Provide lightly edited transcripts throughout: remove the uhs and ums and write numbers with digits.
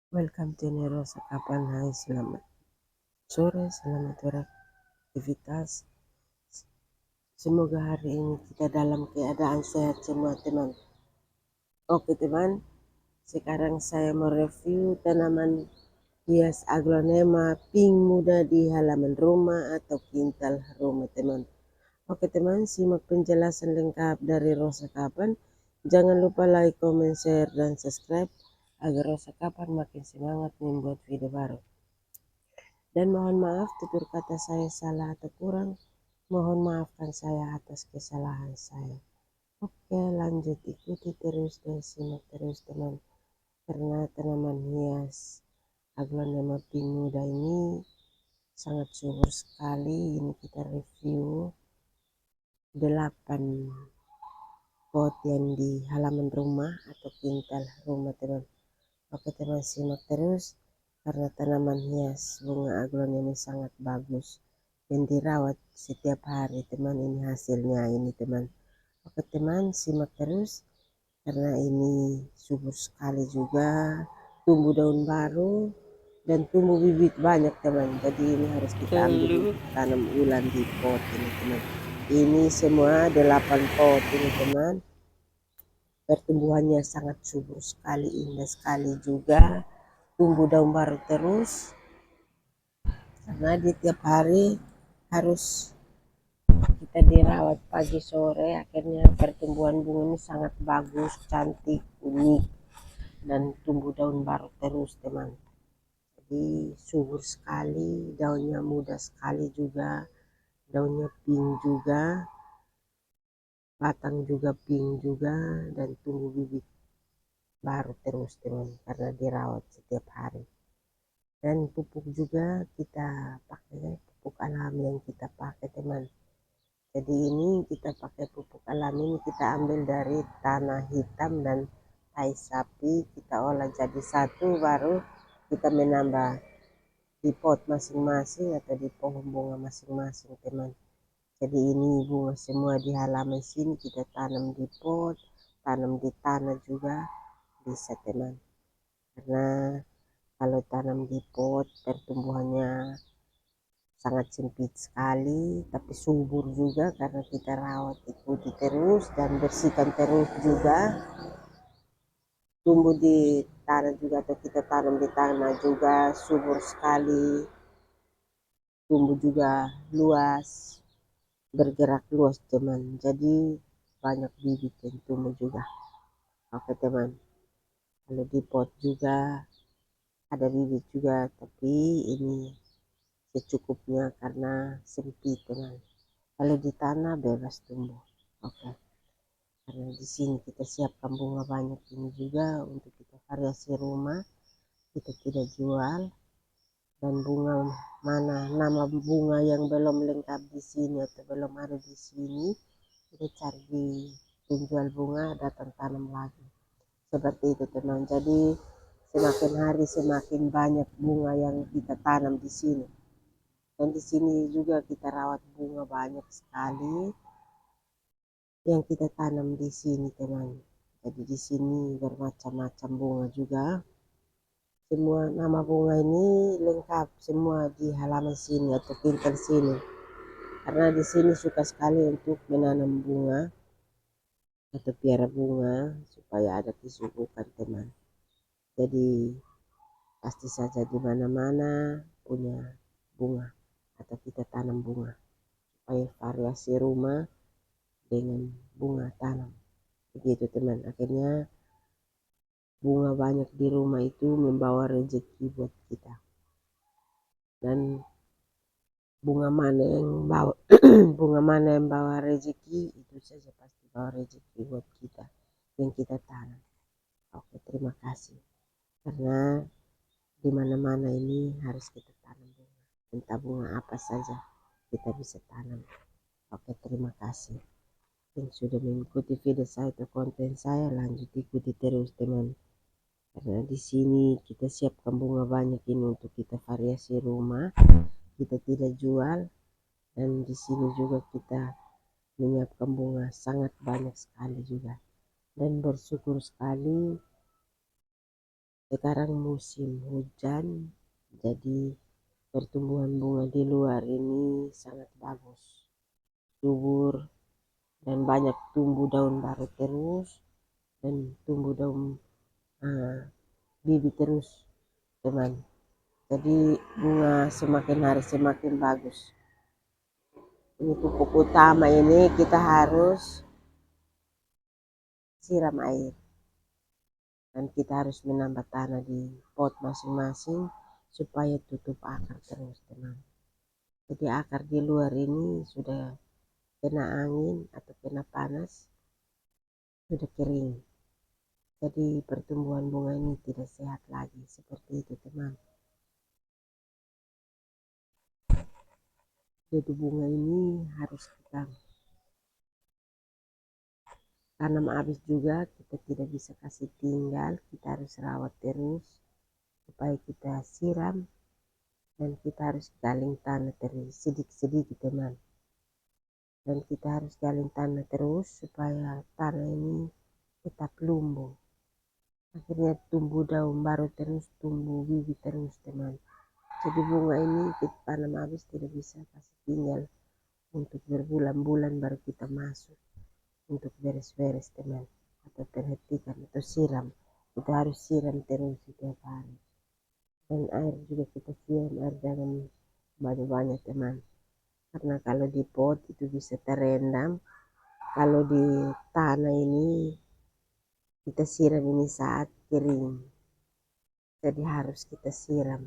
Welcome to Nerosa Kapan. Hai, selamat sore, selamat beraktivitas. Semoga hari ini kita dalam keadaan sehat semua teman. Oke teman, sekarang saya mau review tanaman hias aglonema pink muda di halaman rumah atau quintal rumah teman. Oke teman, simak penjelasan lengkap dari Rosa Kapan. Jangan lupa like, comment, share, dan subscribe agar Rosa Kapan makin semangat membuat video baru. Dan mohon maaf tutur kata saya salah atau kurang, mohon maafkan saya atas kesalahan saya. Oke, lanjut, ikuti terus dan simak terus teman, karena tanaman hias aglonema pink muda ini sangat subur sekali. Ini kita review 8 pot yang di halaman rumah atau quintal rumah teman. Oke teman, simak terus karena tanaman hias bunga aglonema sangat bagus dan dirawat setiap hari teman. Ini hasilnya ini teman. Oke teman, simak terus karena ini subur sekali juga, tumbuh daun baru dan tumbuh bibit banyak teman. Jadi ini harus kita ambil untuk tanam ulang di pot ini teman. Ini semua 8 pot ini teman. Pertumbuhannya sangat subur sekali, indah sekali juga, tumbuh daun baru terus karena di tiap hari harus kita dirawat pagi sore. Akhirnya pertumbuhan bunga ini sangat bagus, cantik, unik, dan tumbuh daun baru terus teman. Jadi subur sekali, daunnya muda sekali juga, daunnya pink juga, batang juga pink juga, dan tumbuh bibit baru terus teman karena dirawat setiap hari. Dan pupuk juga kita pakai pupuk alami yang kita pakai teman. Jadi ini kita pakai pupuk alami, ini kita ambil dari tanah hitam dan tai sapi, kita olah jadi satu, baru kita menambah di pot masing-masing atau di pohon bunga masing-masing teman. Jadi ini bunga semua di halaman sini kita tanam di pot, tanam di tanah juga bisa teman. Karena kalau tanam di pot pertumbuhannya sangat sempit sekali, tapi subur juga karena kita rawat, ikuti terus dan bersihkan terus juga. Tumbuh di tanah juga atau kita tanam di tanah juga subur sekali, tumbuh juga luas, bergerak luas teman. Jadi banyak bibit yang tumbuh juga. Oke teman, kalau di pot juga ada bibit juga, tapi ini secukupnya karena sempit teman. Kalau di tanah bebas tumbuh. Oke, karena di sini kita siapkan bunga banyak ini juga untuk kita variasi rumah, kita tidak jual. Dan bunga mana, nama bunga yang belum lengkap di sini atau belum ada di sini, kita cari di penjual bunga, datang tanam lagi seperti itu teman. Jadi semakin hari semakin banyak bunga yang kita tanam di sini. Dan di sini juga kita rawat bunga banyak sekali yang kita tanam di sini teman. Jadi di sini bermacam-macam bunga juga. Semua nama bunga ini lengkap semua di halaman sini atau pintar sini. Karena di sini suka sekali untuk menanam bunga atau piara bunga supaya ada kesibukan teman. Jadi pasti saja di mana-mana punya bunga atau kita tanam bunga supaya variasi rumah dengan bunga tanam. Begitu teman, akhirnya bunga banyak di rumah itu membawa rezeki buat kita. Dan bunga mana yang bawa bunga mana yang bawa rezeki, itu saja pasti bawa rezeki buat kita yang kita tanam. Oke, terima kasih. Karena di mana-mana ini harus kita tanam bunga. Entah bunga apa saja kita bisa tanam. Oke, terima kasih yang sudah mengikuti video saya atau konten saya. Lanjut ikuti terus teman. Karena di sini kita siapkan bunga banyak ini untuk kita variasi rumah. Kita tidak jual, dan di sini juga kita menyiapkan bunga sangat banyak sekali juga. Dan bersyukur sekali Sekarang musim hujan, jadi pertumbuhan bunga di luar ini sangat bagus, subur, dan banyak tumbuh daun baru terus, dan tumbuh daun bibit terus, teman. Jadi bunga semakin hari semakin bagus. Ini pupuk utama ini kita harus siram air. Dan kita harus menambah tanah di pot masing-masing supaya tutup akar terus, teman. Jadi akar di luar ini sudah kena angin atau kena panas, sudah kering. Jadi pertumbuhan bunga ini tidak sehat lagi, seperti itu, teman. Jadi bunga ini harus kita tanam habis juga, kita tidak bisa kasih tinggal, kita harus rawat terus supaya kita siram, dan kita harus galing tanah terus sedikit-sedikit, teman. Dan kita harus galing tanah terus supaya tanah ini tetap lumbung. Akhirnya tumbuh daun baru terus, tumbuh bibit terus, teman. Jadi bunga ini kita tanam habis tidak bisa kasih tinggal untuk berbulan-bulan baru kita masuk untuk beres-beres, teman, atau perhatikan atau siram. Kita harus siram terus setiap hari. Dan air juga kita siram, air jangan banyak-banyak, teman. Karena kalau di pot itu bisa terendam, kalau di tanah ini kita siram ini saat kering, jadi harus kita siram.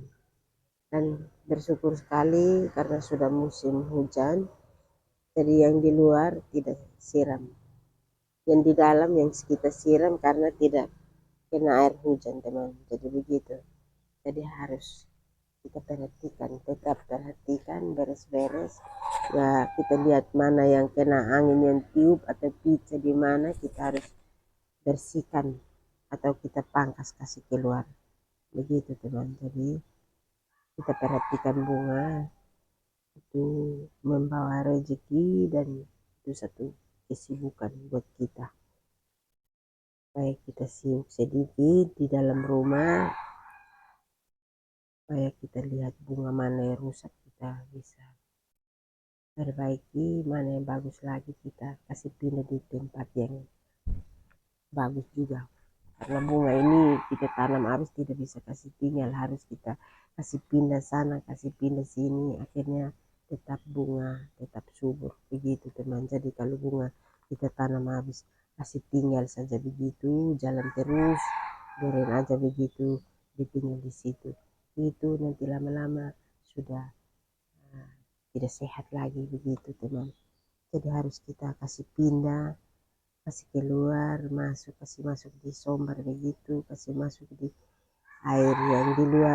Dan bersyukur sekali karena sudah musim hujan, jadi yang di luar tidak siram, yang di dalam yang kita siram karena tidak kena air hujan, teman. Jadi begitu, jadi harus kita perhatikan, tetap perhatikan, beres-beres ya. Kita lihat mana yang kena angin, yang tiup atau pica di mana, kita harus bersihkan atau kita pangkas kasih keluar, begitu, teman. Jadi kita perhatikan bunga itu membawa rezeki, dan itu satu kesibukan buat kita. Supaya kita sibuk sedikit di dalam rumah, supaya kita lihat bunga mana yang rusak, kita bisa perbaiki, mana yang bagus lagi kita kasih pindah di tempat yang bagus juga. Karena bunga ini kita tanam habis tidak bisa kasih tinggal, harus kita kasih pindah sana, kasih pindah sini, akhirnya tetap bunga tetap subur, begitu, teman. Jadi kalau bunga kita tanam habis kasih tinggal saja begitu, jalan terus, biarin aja begitu, ditinggal di situ, itu nanti lama-lama sudah tidak sehat lagi, begitu, teman. Jadi harus kita kasih pindah, kasih keluar, masuk, kasih masuk di sombar begitu, kasih masuk di air yang di luar.